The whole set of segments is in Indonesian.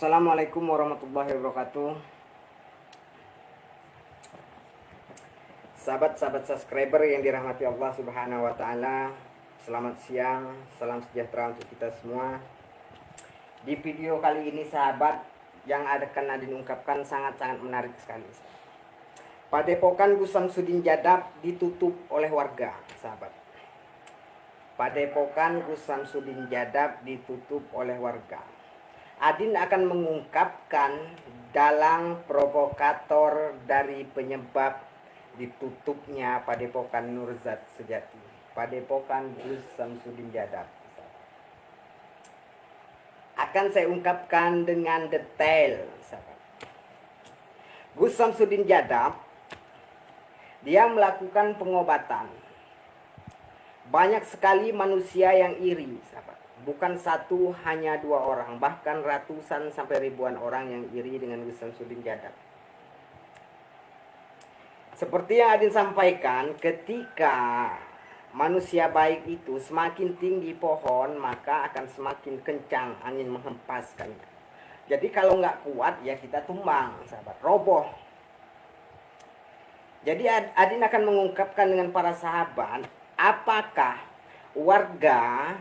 Assalamualaikum warahmatullahi wabarakatuh. Sahabat-sahabat subscriber yang dirahmati Allah Subhanahu wa taala. Selamat siang, salam sejahtera untuk kita semua. Di video kali ini sahabat, yang akan Adin ungkapkan sangat-sangat menarik sekali. Padepokan Gus Samsudin Jadab ditutup oleh warga, sahabat. Padepokan Gus Samsudin Jadab ditutup oleh warga. Adin akan mengungkapkan dalang provokator dari penyebab ditutupnya Padepokan Nurzat Sejati, Padepokan Gus Samsudin Jadab. Akan saya ungkapkan dengan detail, sahabat. Gus Samsudin Jadab, dia melakukan pengobatan. Banyak sekali manusia yang iri, sahabat. Bukan satu, hanya dua orang, bahkan ratusan sampai ribuan orang yang iri dengan Gus Samsudin Jadab. Seperti yang Adin sampaikan, ketika manusia baik itu semakin tinggi pohon, maka akan semakin kencang angin menghempaskannya. Jadi kalau nggak kuat, ya kita tumbang, sahabat, roboh. Jadi Adin akan mengungkapkan dengan para sahabat, apakah warga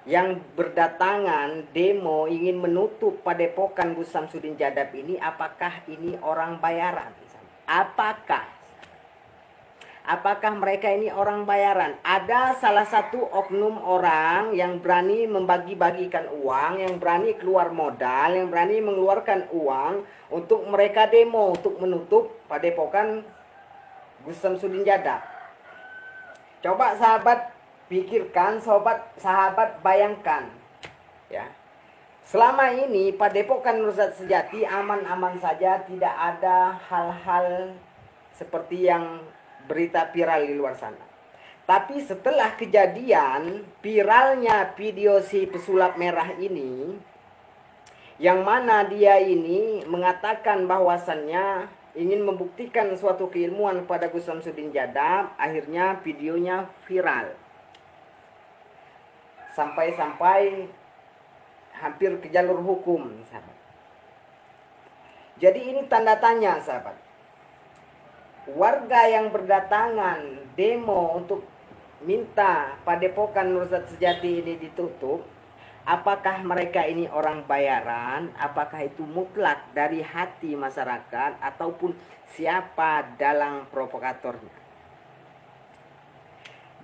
yang berdatangan demo ingin menutup Padepokan Gus Samsudin Jadab ini, apakah ini orang bayaran? Apakah mereka ini orang bayaran? Ada salah satu oknum orang yang berani membagi-bagikan uang, yang berani keluar modal, yang berani mengeluarkan uang untuk mereka demo, untuk menutup Padepokan Gus Samsudin Jadab. Coba sahabat pikirkan, sahabat bayangkan, ya. Selama ini Padepokan Nurzat Sejati aman-aman saja, tidak ada hal-hal seperti yang berita viral di luar sana. Tapi setelah kejadian viralnya video si pesulap merah ini, yang mana dia ini mengatakan bahwasannya ingin membuktikan suatu keilmuan pada Gus Samsudin Jadab, akhirnya videonya viral. Sampai-sampai hampir ke jalur hukum, sahabat. Jadi ini tanda tanya, sahabat. Warga yang berdatangan demo untuk minta Padepokan Nurzat Sejati ini ditutup, apakah mereka ini orang bayaran? Apakah itu mutlak dari hati masyarakat, ataupun siapa dalang provokatornya?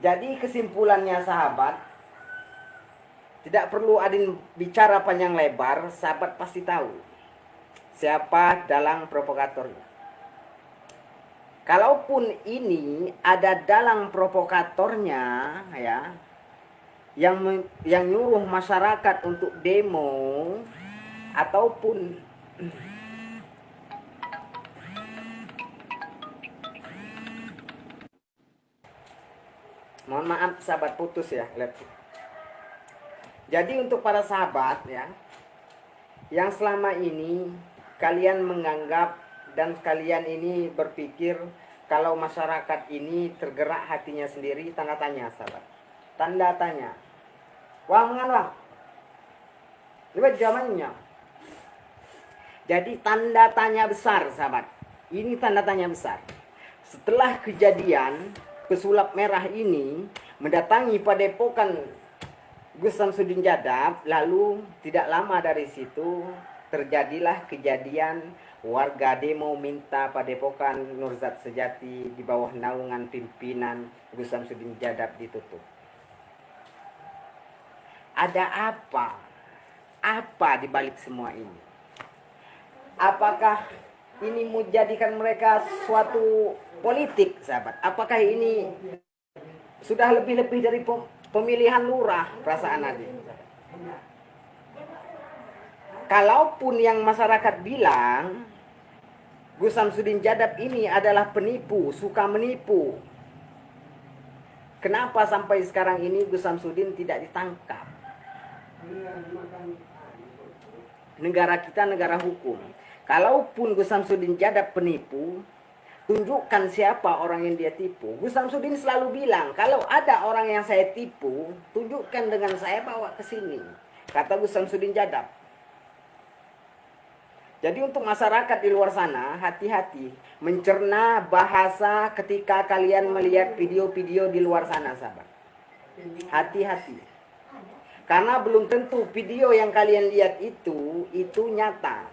Jadi kesimpulannya, sahabat, tidak perlu Adin bicara panjang lebar, sahabat pasti tahu siapa dalang provokatornya. Kalaupun ini ada dalang provokatornya, ya, yang nyuruh masyarakat untuk demo, ataupun mohon maaf sahabat, putus ya laptop. Jadi untuk para sahabat, ya, yang selama ini kalian menganggap dan kalian ini berpikir kalau masyarakat ini tergerak hatinya sendiri, tanda tanya, sahabat. Tanda tanya. Wah, menganwang. Lihat zamannya. Jadi tanda tanya besar, sahabat. Ini tanda tanya besar. Setelah kejadian pesulap merah ini mendatangi Padepokan Gus Samsudin Jadab, lalu tidak lama dari situ terjadilah kejadian warga demo minta Padepokan Nurzat Sejati di bawah naungan pimpinan Gus Samsudin Jadab ditutup. Ada apa? Apa di balik semua ini? Apakah ini menjadikan mereka suatu politik, sahabat? Apakah ini sudah lebih-lebih dari pemilihan lurah, perasaan Adin? Kalaupun yang masyarakat bilang Gus Samsudin Jadab ini adalah penipu, suka menipu, kenapa sampai sekarang ini Gus Samsudin tidak ditangkap? Negara kita negara hukum. Kalaupun Gus Samsudin Jadab penipu, tunjukkan siapa orang yang dia tipu. Gus Samsudin selalu bilang, kalau ada orang yang saya tipu, tunjukkan dengan saya, bawa ke sini, kata Gus Samsudin Jadab. Jadi untuk masyarakat di luar sana, hati-hati mencerna bahasa ketika kalian melihat video-video di luar sana, sahabat. Hati-hati. Karena belum tentu video yang kalian lihat itu nyata.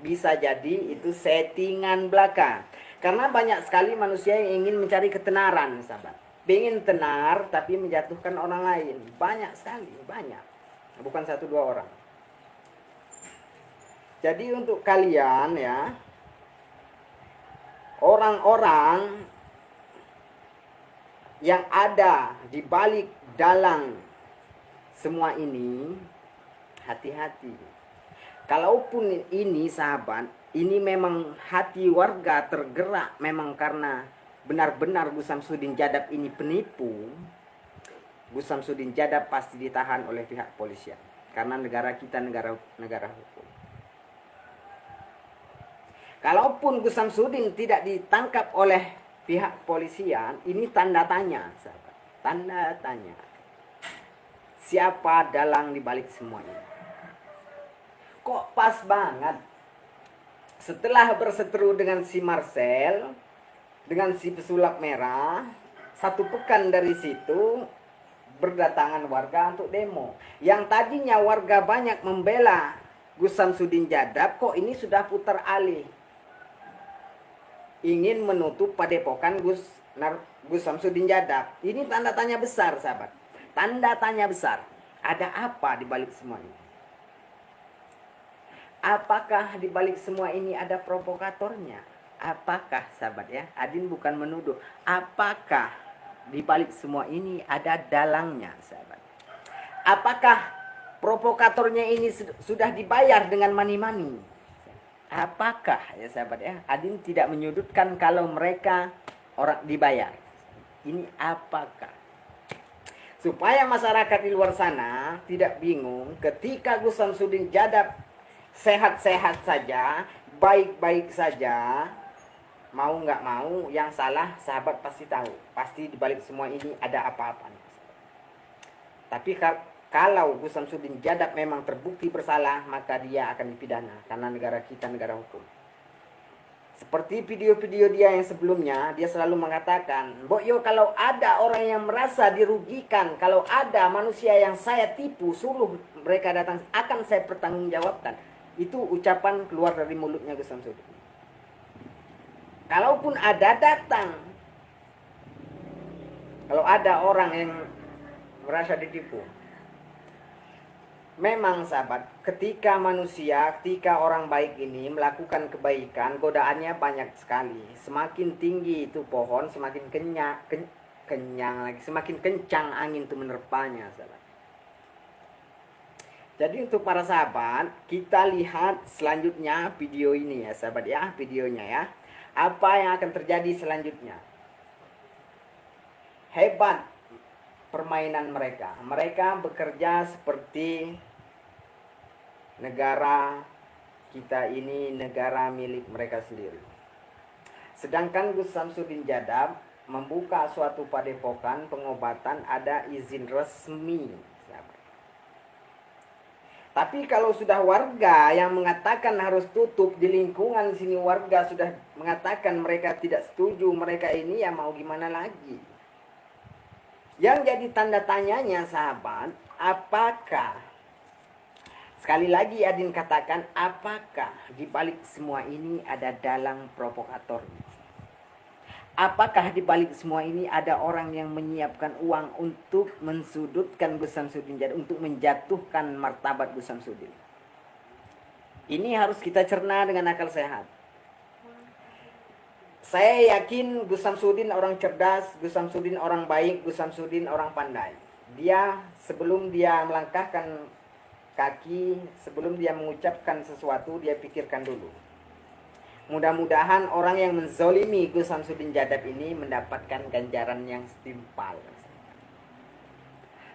Bisa jadi itu settingan belaka. Karena banyak sekali manusia yang ingin mencari ketenaran, sahabat. Pengen tenar tapi menjatuhkan orang lain. Banyak sekali, banyak. Bukan 1-2 orang. Jadi untuk kalian ya, orang-orang yang ada di balik dalang semua ini, hati-hati. Kalaupun ini sahabat, ini memang hati warga tergerak memang karena benar-benar Gus Samsudin Jadab ini penipu, Gus Samsudin Jadab pasti ditahan oleh pihak polisian. Karena negara kita negara hukum. Kalaupun Gus Samsudin tidak ditangkap oleh pihak polisian, ini tanda tanya, sahabat. Tanda tanya. Siapa dalang di balik semua ini? Kok pas banget setelah berseteru dengan si Marcel, dengan si pesulap merah, 1 pekan dari situ berdatangan warga untuk demo. Yang tadinya warga banyak membela Gus Samsudin Jadab, kok ini sudah putar alih. Ingin menutup padepokan Gus Samsudin Jadab. Ini tanda tanya besar, sahabat. Tanda tanya besar. Ada apa di balik semua ini? Apakah di balik semua ini ada provokatornya? Apakah, sahabat ya? Adin bukan menuduh. Apakah di balik semua ini ada dalangnya, sahabat? Apakah provokatornya ini sudah dibayar dengan money-money? Apakah ya sahabat ya? Adin tidak menyudutkan kalau mereka orang dibayar. Ini apakah? Supaya masyarakat di luar sana tidak bingung ketika Gus Samsudin Jadab sehat-sehat saja, baik-baik saja, mau nggak mau yang salah sahabat pasti tahu. Pasti di balik semua ini ada apa-apa. Tapi kalau Gus Samsudin Jadab memang terbukti bersalah, maka dia akan dipidana. Karena negara kita negara hukum. Seperti video-video dia yang sebelumnya, dia selalu mengatakan, Mbok Yo, kalau ada orang yang merasa dirugikan, kalau ada manusia yang saya tipu, suruh mereka datang, akan saya pertanggungjawabkan. Itu ucapan keluar dari mulutnya Gus Samsudin. Kalaupun ada, datang. Kalau ada orang yang merasa ditipu. Memang sahabat, ketika orang baik ini melakukan kebaikan, godaannya banyak sekali. Semakin tinggi itu pohon, semakin semakin kencang angin itu menerpanya, sahabat. Jadi untuk para sahabat, kita lihat selanjutnya video ini ya, sahabat ya, videonya ya. Apa yang akan terjadi selanjutnya? Hebat permainan mereka. Mereka bekerja seperti negara kita ini negara milik mereka sendiri. Sedangkan Gus Samsudin Jadab membuka suatu padepokan pengobatan ada izin resmi. Tapi kalau sudah warga yang mengatakan harus tutup di lingkungan sini, warga sudah mengatakan mereka tidak setuju, mereka ini ya mau gimana lagi? Yang jadi tanda tanyanya sahabat, apakah sekali lagi Adin katakan, apakah di balik semua ini ada dalang provokator? Apakah di balik semua ini ada orang yang menyiapkan uang untuk mensudutkan Gus Samsudin Jadab, untuk menjatuhkan martabat Gus Samsudin? Ini harus kita cerna dengan akal sehat. Saya yakin Gus Samsudin orang cerdas, Gus Samsudin orang baik, Gus Samsudin orang pandai. Dia sebelum dia melangkahkan kaki, sebelum dia mengucapkan sesuatu, dia pikirkan dulu. Mudah-mudahan orang yang menzolimi Gus Samsudin Jadab ini mendapatkan ganjaran yang setimpal.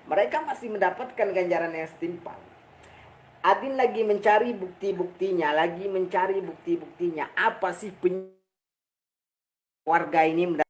Mereka masih mendapatkan ganjaran yang setimpal. Adin lagi mencari bukti-buktinya, Apa sih warga ini